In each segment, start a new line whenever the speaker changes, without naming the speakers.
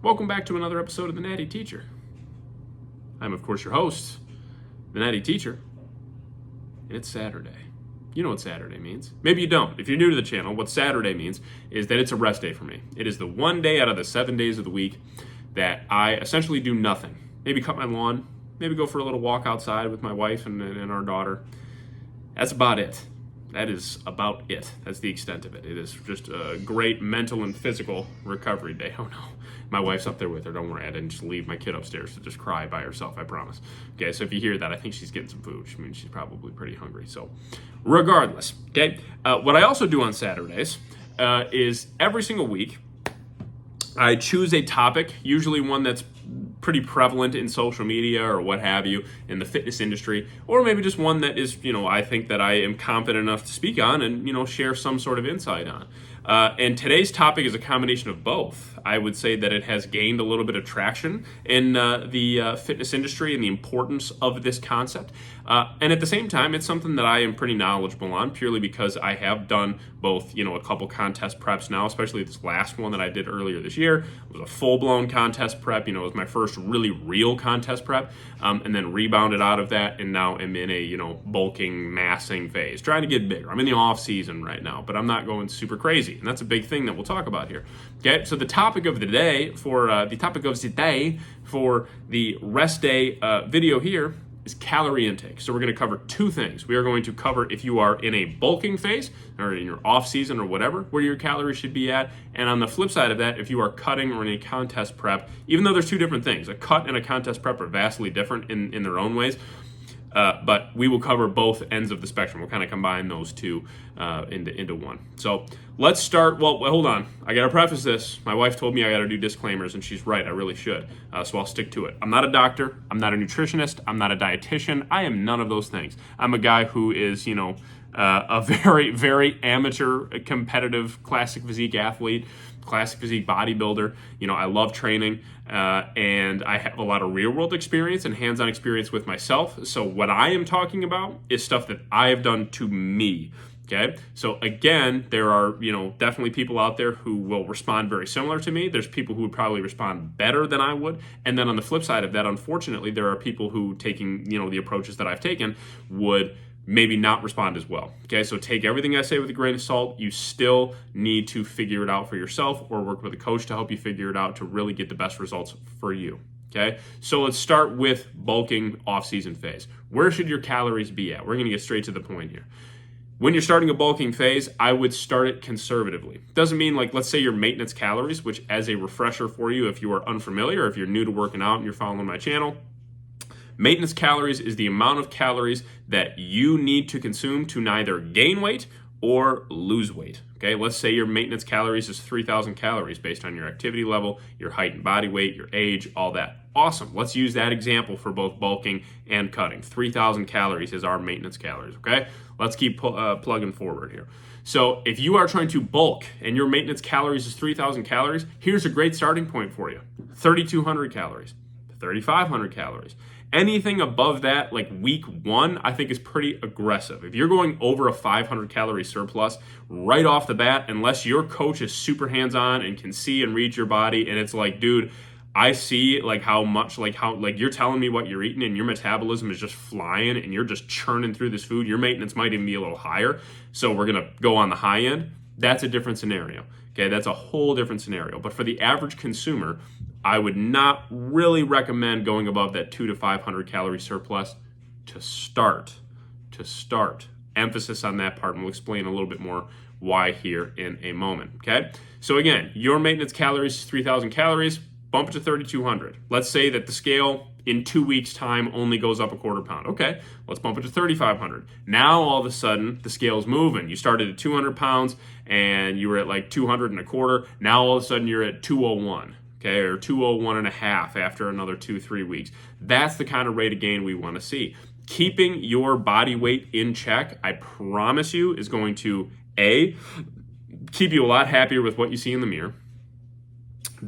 Welcome back to another episode of The Natty Teacher. I'm, of course, your host, The Natty Teacher, and it's Saturday. You know what Saturday means. Maybe you don't. If you're new to the channel, what Saturday means is that it's a rest day for me. It is the one day out of the 7 days of the week that I essentially do nothing. Maybe cut my lawn, maybe go for a little walk outside with my wife and our daughter. That's about it. That is about it. That's the extent of it. It is just a great mental and physical recovery day. Oh no, my wife's up there with her. Don't worry, I didn't just leave my kid upstairs to just cry by herself, I promise. Okay, so if you hear that, I think she's getting some food. I mean, she's probably pretty hungry. So regardless, okay, what I also do on Saturdays is every single week, I choose a topic, usually one that's pretty prevalent in social media or what have you in the fitness industry, or maybe just one that is, I think that I am confident enough to speak on and, share some sort of insight on. And today's topic is a combination of both. I would say that it has gained a little bit of traction in the fitness industry and the importance of this concept. And at the same time, it's something that I am pretty knowledgeable on purely because I have done both, a couple contest preps now, especially this last one that I did earlier this year. It was a full-blown contest prep. It was my first really real contest prep, and then rebounded out of that, and now I'm in a, bulking, massing phase, trying to get bigger. I'm in the off season right now, but I'm not going super crazy, and that's a big thing that we'll talk about here. Okay, so the topic of the day for the rest day video here is calorie intake. So we're going to cover two things. We are going to cover if you are in a bulking phase or in your off season or whatever, where your calories should be at. And on the flip side of that, if you are cutting or in a contest prep, even though there's two different things, a cut and a contest prep are vastly different in their own ways. But we will cover both ends of the spectrum. We'll kind of combine those two into one. So let's start. Well, hold on. I got to preface this. My wife told me I got to do disclaimers, and she's right. I really should. So I'll stick to it. I'm not a doctor. I'm not a nutritionist. I'm not a dietitian. I am none of those things. I'm a guy who is, a very, very amateur, competitive, classic physique athlete, classic physique bodybuilder. I love training, and I have a lot of real world experience and hands-on experience with myself. So what I am talking about is stuff that I have done to me. Okay. So again, there are, definitely people out there who will respond very similar to me. There's people who would probably respond better than I would. And then on the flip side of that, unfortunately, there are people who taking, the approaches that I've taken would maybe not respond as well. Okay, so take everything I say with a grain of salt. You still need to figure it out for yourself or work with a coach to help you figure it out to really get the best results for you. Okay, so let's start with bulking off-season phase. Where should your calories be at? We're going to get straight to the point here. When you're starting a bulking phase, I would start it conservatively. Doesn't mean let's say your maintenance calories, which as a refresher for you, if you are unfamiliar, if you're new to working out and you're following my channel, maintenance calories is the amount of calories that you need to consume to neither gain weight or lose weight. Okay, let's say your maintenance calories is 3,000 calories based on your activity level, your height and body weight, your age, all that. Awesome. Let's use that example for both bulking and cutting. 3,000 calories is our maintenance calories, okay? Let's keep plugging forward here. So if you are trying to bulk and your maintenance calories is 3,000 calories, here's a great starting point for you. 3,200 calories, 3,500 calories. Anything above that, like week one, I think is pretty aggressive. If you're going over a 500 calorie surplus right off the bat, unless your coach is super hands-on and can see and read your body, and it's like, dude, I see how you're telling me what you're eating and your metabolism is just flying and you're just churning through this food. Your maintenance might even be a little higher. So we're going to go on the high end. That's a different scenario. Okay, that's a whole different scenario. But for the average consumer, I would not really recommend going above that 200 to 500 calorie surplus to start. Emphasis on that part, and we'll explain a little bit more why here in a moment. Okay, so again, your maintenance calories is 3,000 calories. Bump it to 3,200. Let's say that the scale in 2 weeks' time only goes up a quarter pound. Okay, let's bump it to 3,500. Now all of a sudden the scale's moving. You started at 200 pounds and you were at 200 and a quarter. Now all of a sudden you're at 201. Okay, or 201 and a half after another 2-3 weeks. That's the kind of rate of gain we want to see. Keeping your body weight in check, I promise you, is going to A, keep you a lot happier with what you see in the mirror.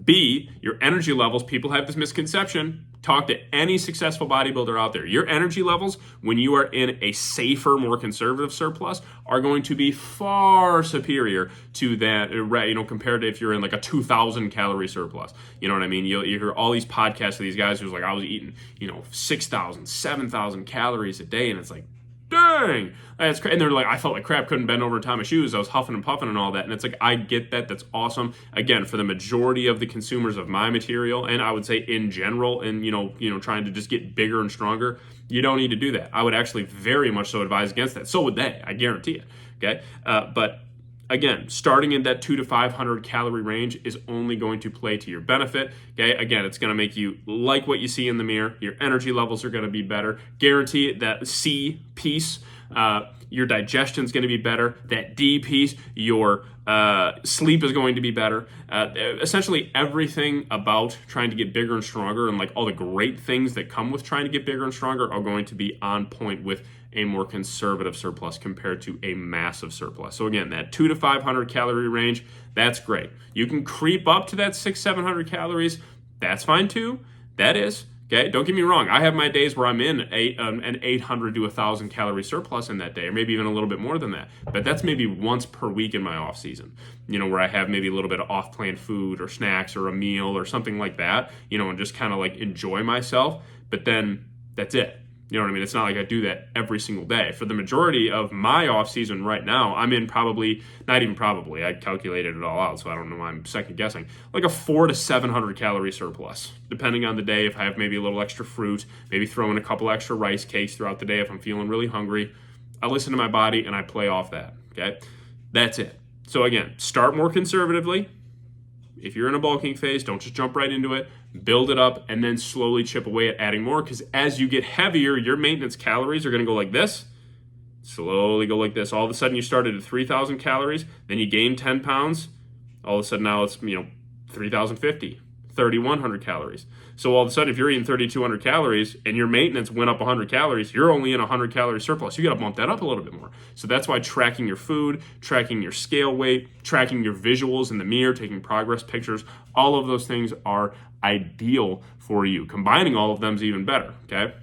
B, your energy levels, people have this misconception, Talk to any successful bodybuilder out there. Your energy levels, when you are in a safer, more conservative surplus, are going to be far superior to that, compared to if you're in like a 2,000 calorie surplus. You know what I mean? You hear all these podcasts of these guys who's like, I was eating, 6,000, 7,000 calories a day, and it's like, dang, that's crazy. And they're like, I felt like crap, couldn't bend over and tie my shoes. I was huffing and puffing and all that. And it's like, I get that. That's awesome. Again, for the majority of the consumers of my material, and I would say in general, and trying to just get bigger and stronger, you don't need to do that. I would actually very much so advise against that. So would they. I guarantee it. Okay, but again, starting in that 200 to 500 calorie range is only going to play to your benefit. Okay, again, it's going to make you like what you see in the mirror. Your energy levels are going to be better. Guarantee that C piece, your digestion is going to be better. That D piece, your sleep is going to be better. Essentially, everything about trying to get bigger and stronger, and like all the great things that come with trying to get bigger and stronger, are going to be on point with a more conservative surplus compared to a massive surplus. So again, that 200 to 500 calorie range, that's great. You can creep up to that 600-700 calories. That's fine too. That is. Okay, don't get me wrong. I have my days where I'm in an 800 to 1,000 calorie surplus in that day, or maybe even a little bit more than that. But that's maybe once per week in my off season, where I have maybe a little bit of off-plan food or snacks or a meal or something like that, and just kind of like enjoy myself. But then that's it. You know what I mean? It's not like I do that every single day. For the majority of my off season right now, I'm in not even probably, I calculated it all out, so I don't know why I'm second guessing, like a 400 to 700 calorie surplus, depending on the day. If I have maybe a little extra fruit, maybe throw in a couple extra rice cakes throughout the day if I'm feeling really hungry. I listen to my body and I play off that, okay? That's it. So again, start more conservatively. If you're in a bulking phase, don't just jump right into it. Build it up and then slowly chip away at adding more, because as you get heavier, your maintenance calories are going to go like this, slowly go like this. All of a sudden, you started at 3,000 calories, then you gain 10 pounds. All of a sudden, now it's 3,050, 3,100 calories. So all of a sudden, if you're eating 3,200 calories and your maintenance went up 100 calories, you're only in a 100 calorie surplus. You got to bump that up a little bit more. So that's why tracking your food, tracking your scale weight, tracking your visuals in the mirror, taking progress pictures, all of those things are ideal for you. Combining all of them is even better, okay?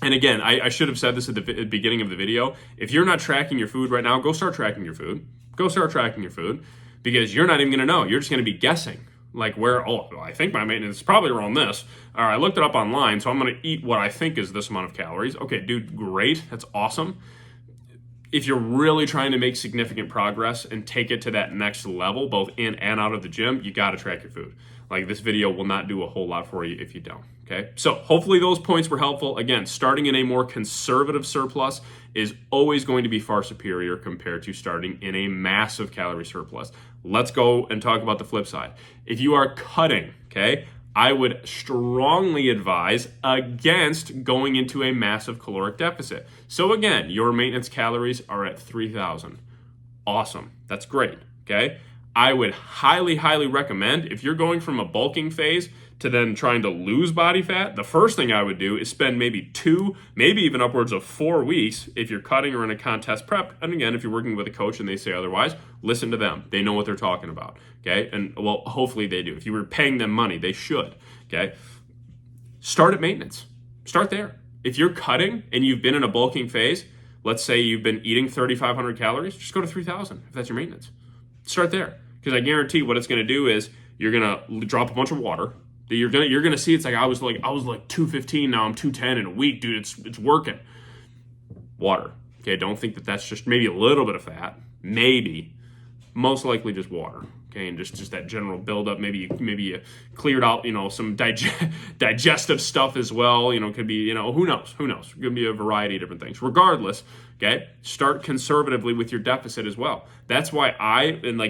And again, I should have said this at the beginning of the video. If you're not tracking your food right now, go start tracking your food. Go start tracking your food, because you're not even going to know. You're just going to be guessing. Like I think my maintenance is probably around this. All right, I looked it up online, so I'm going to eat what I think is this amount of calories. Okay, dude, great. That's awesome. If you're really trying to make significant progress and take it to that next level, both in and out of the gym, you got to track your food. Like, this video will not do a whole lot for you if you don't, okay? So hopefully those points were helpful. Again, starting in a more conservative surplus is always going to be far superior compared to starting in a massive calorie surplus. Let's go and talk about the flip side. If you are cutting, okay, I would strongly advise against going into a massive caloric deficit. So again, your maintenance calories are at 3,000. Awesome. That's great, okay? I would highly, highly recommend, if you're going from a bulking phase to then trying to lose body fat, the first thing I would do is spend maybe 2, maybe even upwards of 4 weeks if you're cutting or in a contest prep. And again, if you're working with a coach and they say otherwise, listen to them. They know what they're talking about, okay? And well, hopefully they do. If you were paying them money, they should, okay? Start at maintenance. Start there. If you're cutting and you've been in a bulking phase, let's say you've been eating 3,500 calories, just go to 3,000 if that's your maintenance. Start there. Because I guarantee what it's going to do is you're going to drop a bunch of water. You're going to see it's like I was like 215, now I'm 210 in a week, dude. It's working. Water. Okay, don't think that that's just maybe a little bit of fat. Maybe. Most likely just water. Okay, and just that general buildup. Maybe you cleared out, some digestive stuff as well. Could be, who knows? It could be a variety of different things. Regardless, okay, start conservatively with your deficit as well. That's why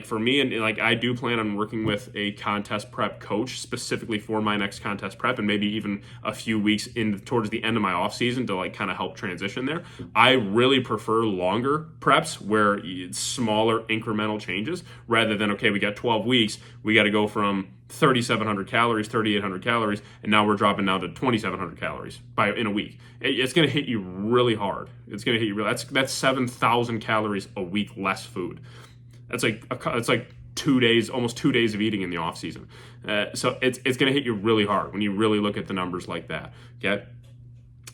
for me, I do plan on working with a contest prep coach specifically for my next contest prep, and maybe even a few weeks towards the end of my off season to kind of help transition there. I really prefer longer preps where it's smaller incremental changes rather than, okay, we got 12 weeks, we got to go from 3,700 calories, 3,800 calories, and now we're dropping down to 2,700 calories in a week. It's going to hit you really hard. It's going to hit you that's 7,000 calories a week less food. That's like 2 days, almost 2 days of eating in the off season. So it's going to hit you really hard when you really look at the numbers like that. Okay.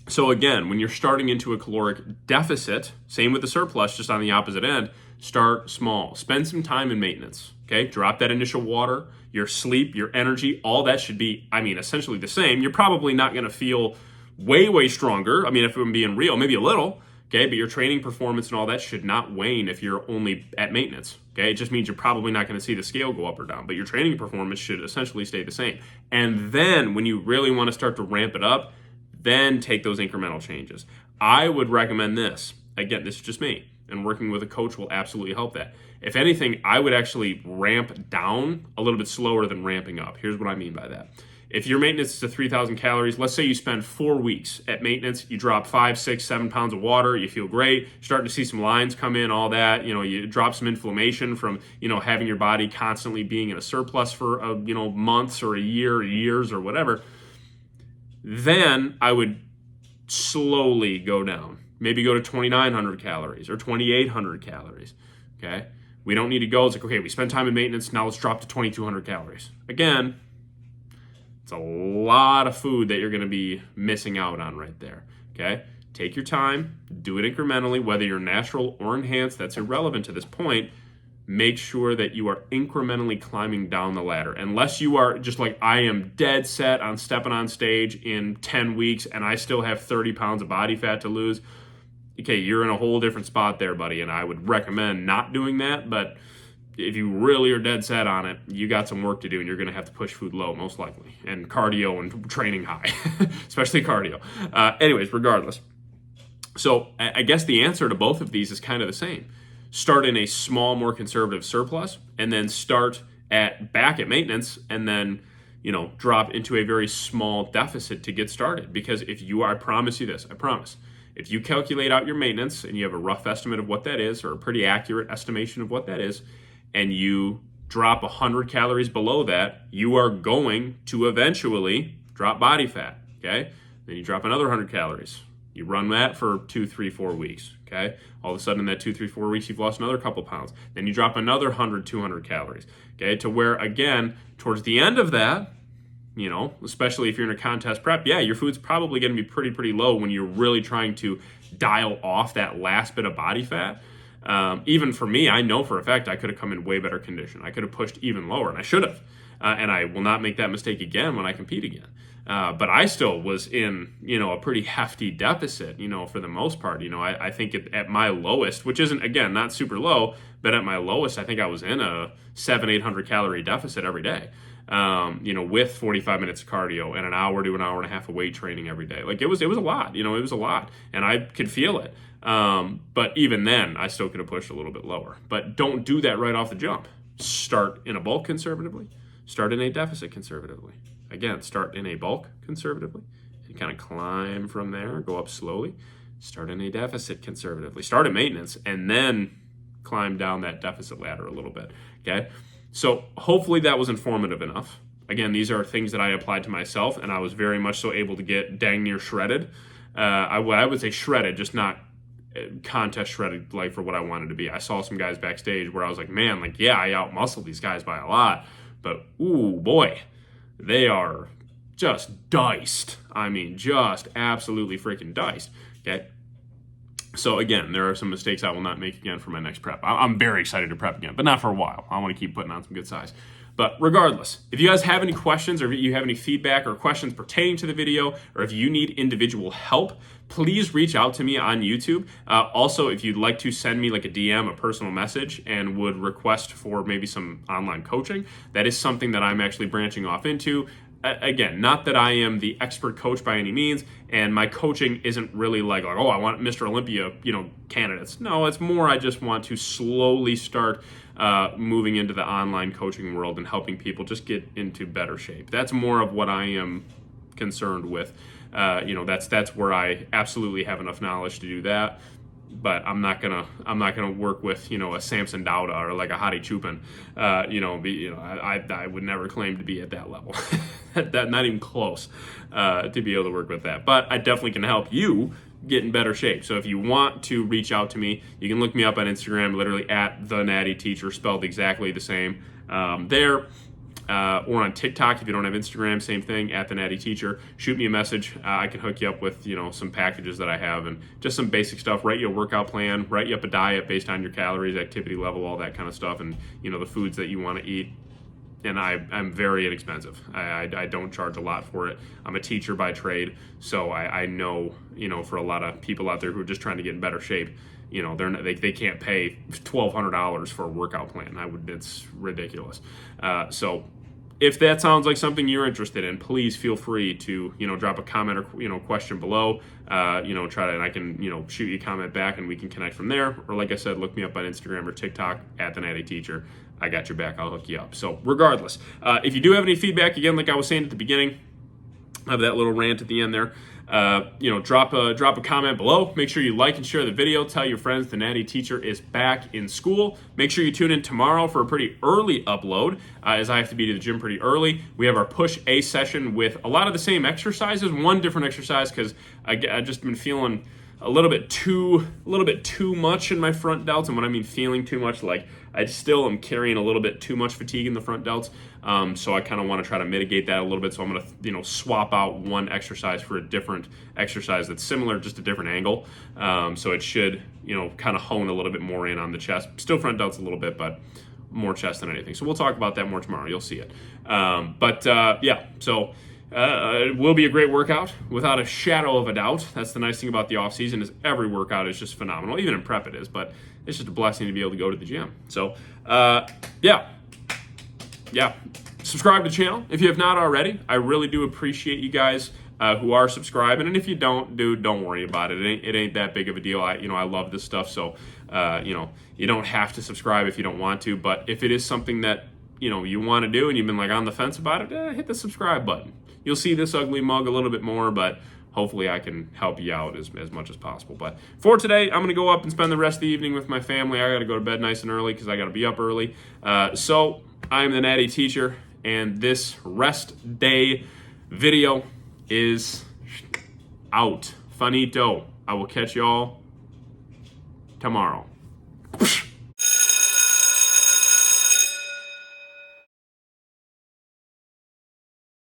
So again, when you're starting into a caloric deficit, same with the surplus, just on the opposite end, start small. Spend some time in maintenance. Okay. Drop that initial water, your sleep, your energy, all that should be, essentially the same. You're probably not going to feel way stronger. If I'm being real, maybe a little. Okay, but your training performance and all that should not wane if you're only at maintenance. Okay, it just means you're probably not going to see the scale go up or down, but your training performance should essentially stay the same. And then when you really want to start to ramp it up, then take those incremental changes. I would recommend this. Again, this is just me, and working with a coach will absolutely help that. If anything, I would actually ramp down a little bit slower than ramping up. Here's what I mean by that. If your maintenance is to 3,000 calories, let's say you spend 4 weeks at maintenance, you drop 5, 6, 7 pounds of water, you feel great, starting to see some lines come in, all that, you drop some inflammation from, having your body constantly being in a surplus for, months or a year or years or whatever. Then I would slowly go down, maybe go to 2,900 calories or 2,800 calories, okay? We don't need to go, it's like, okay, we spend time in maintenance, now let's drop to 2,200 calories. Again, it's a lot of food that you're going to be missing out on right there, okay? Take your time, do it incrementally, whether you're natural or enhanced, that's irrelevant to this point. Make sure that you are incrementally climbing down the ladder. Unless you are just like, I am dead set on stepping on stage in 10 weeks and I still have 30 pounds of body fat to lose, okay, you're in a whole different spot there, buddy, and I would recommend not doing that, but if you really are dead set on it, you got some work to do, and you're going to have to push food low, most likely, and cardio and training high, especially cardio. Anyways, regardless. So I guess the answer to both of these is kind of the same. Start in a small, more conservative surplus, and then start back at maintenance, and then drop into a very small deficit to get started. Because I promise you this, I promise. If you calculate out your maintenance and you have a rough estimate of what that is, or a pretty accurate estimation of what that is, and you drop 100 calories below that, you are going to eventually drop body fat, okay? Then you drop another 100 calories. You run that for 2, 3, 4 weeks, okay? All of a sudden in that 2, 3, 4 weeks, you've lost another couple pounds. Then you drop another 100, 200 calories, okay? To where, again, towards the end of that, especially if you're in a contest prep, yeah, your food's probably going to be pretty low when you're really trying to dial off that last bit of body fat. Even for me, I know for a fact I could have come in way better condition. I could have pushed even lower, and I should have. And I will not make that mistake again when I compete again. But I still was in, a pretty hefty deficit, for the most part. I think at my lowest, which isn't, again, not super low, but at my lowest, I think I was in a 700-800 calorie deficit every day. With 45 minutes of cardio and an hour to an hour and a half of weight training every day. Like it was a lot, it was a lot, and I could feel it. But even then I still could have pushed a little bit lower, but don't do that right off the jump. Start in a bulk conservatively, start in a deficit conservatively. Again, start in a bulk conservatively and kind of climb from there, go up slowly, start in a deficit conservatively, start at maintenance, and then climb down that deficit ladder a little bit. Okay. So hopefully that was informative enough. Again, these are things that I applied to myself, and I was very much so able to get dang near shredded. I would say shredded, just not contest shredded like for what I wanted to be. I saw some guys backstage where I was like, man, like, yeah, I out-muscled these guys by a lot, but ooh, boy, they are just diced. Just absolutely freaking diced, okay? So again, there are some mistakes I will not make again for my next prep. I'm very excited to prep again, but not for a while. I want to keep putting on some good size. But regardless, if you guys have any questions or if you have any feedback or questions pertaining to the video, or if you need individual help, please reach out to me on YouTube. Also, if you'd like to send me like a DM, a personal message, and would request for maybe some online coaching, that is something that I'm actually branching off into. Again, not that I am the expert coach by any means, and my coaching isn't really like, oh, I want Mr. Olympia, candidates. No, it's more I just want to slowly start moving into the online coaching world and helping people just get into better shape. That's more of what I am concerned with. That's where I absolutely have enough knowledge to do that. But I'm not gonna work with a Samson Dauda or like a Hadi Chupin. I would never claim to be at that level. That not even close to be able to work with that. But I definitely can help you get in better shape. So if you want to reach out to me, you can look me up on Instagram, literally at the Natty Teacher, spelled exactly the same there. Or on TikTok, if you don't have Instagram, same thing, at the Natty Teacher. Shoot me a message. I can hook you up with, some packages that I have and just some basic stuff. Write you a workout plan, write you up a diet based on your calories, activity level, all that kind of stuff, and the foods that you want to eat. And I'm very inexpensive. I don't charge a lot for it. I'm a teacher by trade, so I know, for a lot of people out there who are just trying to get in better shape, they can't pay $1,200 for a workout plan. It's ridiculous. So if that sounds like something you're interested in, please feel free to, drop a comment or, question below, and I can, shoot you a comment back and we can connect from there. Or like I said, look me up on Instagram or TikTok at the Natty Teacher. I got your back. I'll hook you up. So regardless, if you do have any feedback, again, like I was saying at the beginning of that little rant at the end there, drop a comment below. Make sure you like and share the video. Tell your friends the Natty Teacher is back in school. Make sure you tune in tomorrow for a pretty early upload, as I have to be to the gym pretty early. We have our Push A session with a lot of the same exercises. One different exercise because I've just been feeling a little bit too much in my front delts. And when I mean feeling too much, like I still am carrying a little bit too much fatigue in the front delts. So I kind of want to try to mitigate that a little bit. So I'm going to, swap out one exercise for a different exercise that's similar, just a different angle. So it should, kind of hone a little bit more in on the chest. Still front delts a little bit, but more chest than anything. So we'll talk about that more tomorrow. You'll see it. So it will be a great workout without a shadow of a doubt. That's the nice thing about the off season is every workout is just phenomenal. Even in prep it is, but it's just a blessing to be able to go to the gym. So subscribe to the channel if you have not already. I really do appreciate you guys who are subscribing, and if you don't, don't worry about it. It ain't that big of a deal. I love this stuff, so you don't have to subscribe if you don't want to. But if it is something that you want to do and you've been like on the fence about it, hit the subscribe button. You'll see this ugly mug a little bit more, but hopefully I can help you out as much as possible. But for today, I'm going to go up and spend the rest of the evening with my family. I got to go to bed nice and early because I got to be up early. So I'm the Natty Teacher, and this rest day video is out. Finito. I will catch y'all tomorrow.